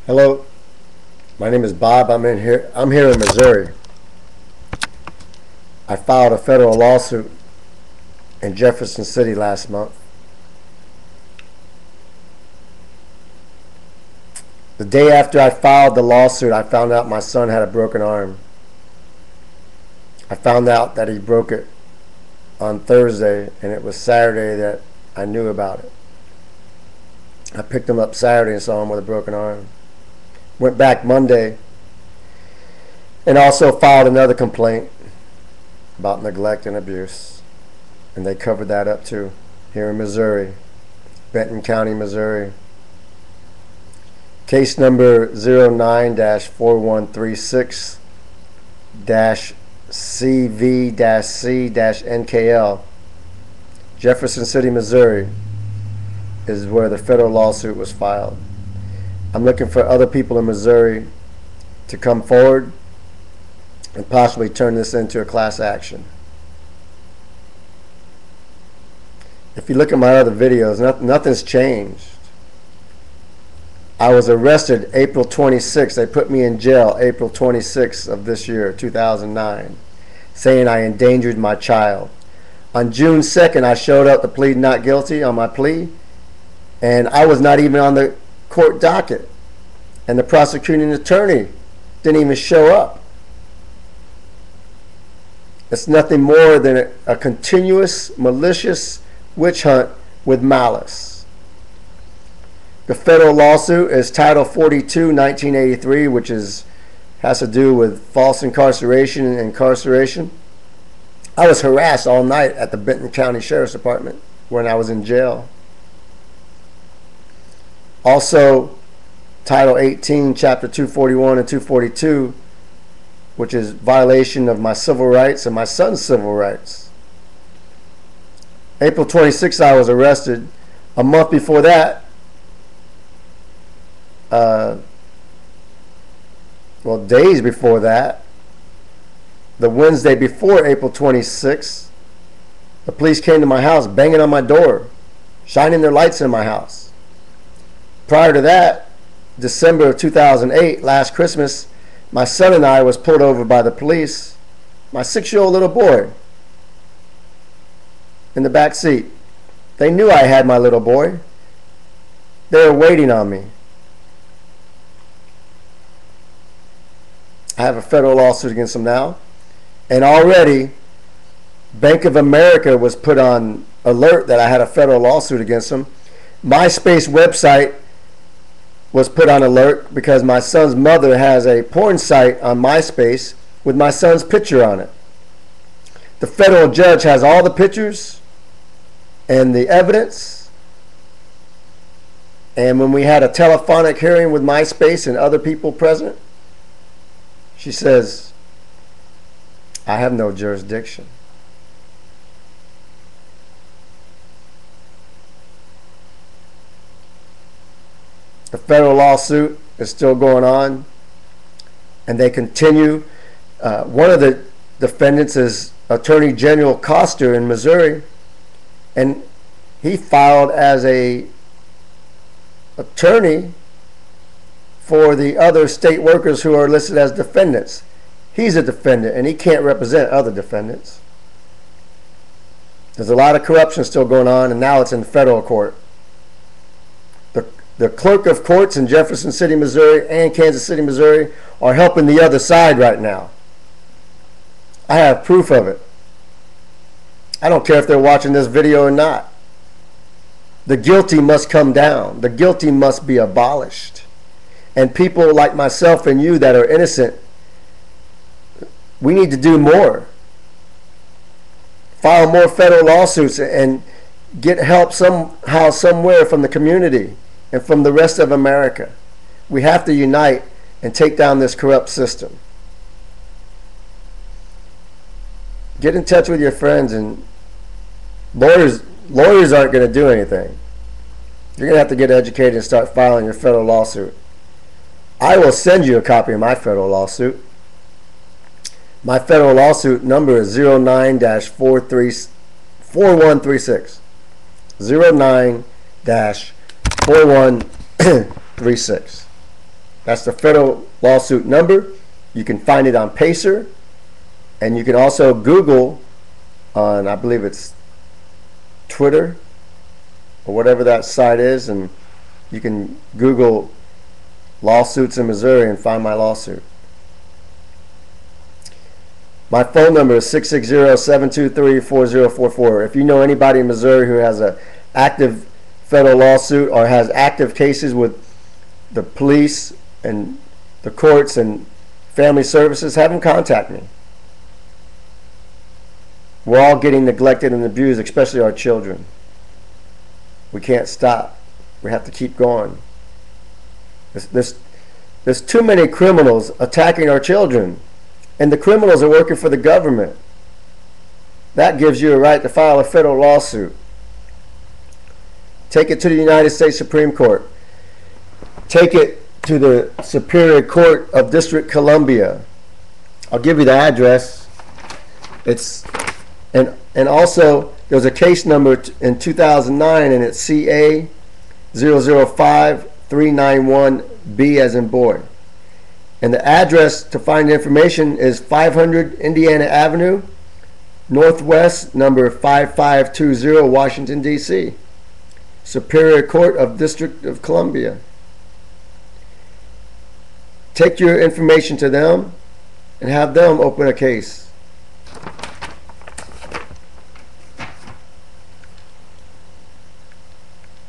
Hello, my name is Bob. I'm here in Missouri. I filed a federal lawsuit in Jefferson City last month. The day after I filed the lawsuit, I found out my son had a broken arm. I found out that he broke it on Thursday, and it was Saturday that I knew about it. I picked him up Saturday and saw him with a broken arm. Went back Monday and also filed another complaint about neglect and abuse. And they covered that up too, here in Missouri, Benton County, Missouri. Case number 09-4136-CV-C-NKL. Jefferson City, Missouri is where the federal lawsuit was filed. I'm looking for other people in Missouri to come forward and possibly turn this into a class action. If you look at my other videos, nothing's changed. I was arrested April 26th. They put me in jail April 26th of this year, 2009, saying I endangered my child. On June 2nd, I showed up to plead not guilty on my plea, and I was not even on the court docket, and the prosecuting attorney didn't even show up. It's nothing more than a continuous, malicious witch hunt with malice. The federal lawsuit is Title 42, 1983, which has to do with false incarceration and incarceration. I was harassed all night at the Benton County Sheriff's Department when I was in jail. Also, Title 18, Chapter 241 and 242, which is violation of my civil rights and my son's civil rights. April 26th, I was arrested. A month before that, days before that, the Wednesday before April 26th, the police came to my house banging on my door, shining their lights in my house. Prior to that, December of 2008, last Christmas, my son and I was pulled over by the police, my 6-year-old little boy, in the back seat. They knew I had my little boy. They were waiting on me. I have a federal lawsuit against them now. And already, Bank of America was put on alert that I had a federal lawsuit against them. MySpace website was put on alert because my son's mother has a porn site on MySpace with my son's picture on it. The federal judge has all the pictures and the evidence. And when we had a telephonic hearing with MySpace and other people present, she says, I have no jurisdiction. The federal lawsuit is still going on, and they continue. One of the defendants is Attorney General Coster in Missouri, and he filed as a attorney for the other state workers who are listed as defendants. He's a defendant, and he can't represent other defendants. There's a lot of corruption still going on, and now it's in federal court. The clerk of courts in Jefferson City, Missouri and Kansas City, Missouri are helping the other side right now. I have proof of it. I don't care if they're watching this video or not. The guilty must come down. The guilty must be abolished. And people like myself and you that are innocent, we need to do more. File more federal lawsuits and get help somehow, somewhere from the community and from the rest of America. We have to unite and take down this corrupt system. Get in touch with your friends, and lawyers aren't going to do anything. You're going to have to get educated and start filing your federal lawsuit. I will send you a copy of my federal lawsuit. My federal lawsuit number is 09-4136. 09-4136. That's the federal lawsuit number. You can find it on Pacer, and you can also Google on, I believe it's Twitter or whatever that site is, and you can Google lawsuits in Missouri and find my lawsuit. My phone number is 660-723-4044. If you know anybody in Missouri who has an active federal lawsuit or has active cases with the police and the courts and family services, have them contact me. We're all getting neglected and abused, especially our children. We can't stop. We have to keep going. There's too many criminals attacking our children, and the criminals are working for the government. That gives you a right to file a federal lawsuit. Take it to the United States Supreme Court. Take it to the Superior Court of District Columbia. I'll give you the address. And also there's a case number in 2009, and it's CA 005-391B as in boy. And the address to find information is 500 Indiana Avenue, Northwest, number 5520, Washington, D.C. Superior Court of District of Columbia. Take your information to them and have them open a case.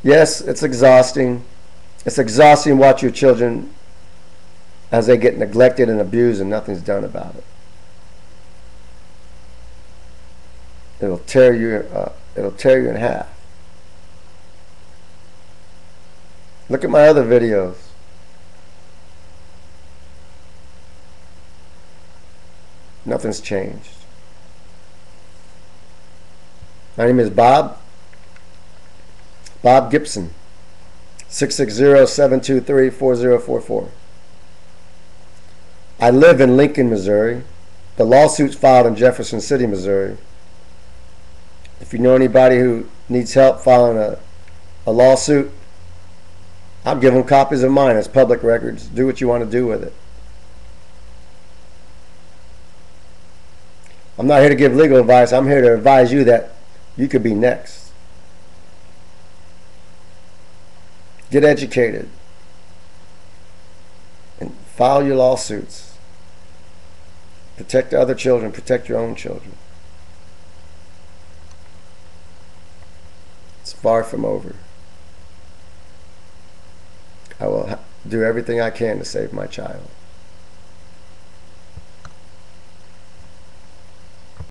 Yes, it's exhausting. It's exhausting to watch your children as they get neglected and abused and nothing's done about it. It'll tear you in half. Look at my other videos. Nothing's changed. My name is Bob Gibson. 660-723-4044. I live in Lincoln, Missouri. The lawsuit's filed in Jefferson City, Missouri. If you know anybody who needs help filing a lawsuit, I'll give them copies of mine as public records. Do what you want to do with it. I'm not here to give legal advice. I'm here to advise you that you could be next. Get educated and file your lawsuits. Protect other children. Protect your own children. It's far from over. I will do everything I can to save my child.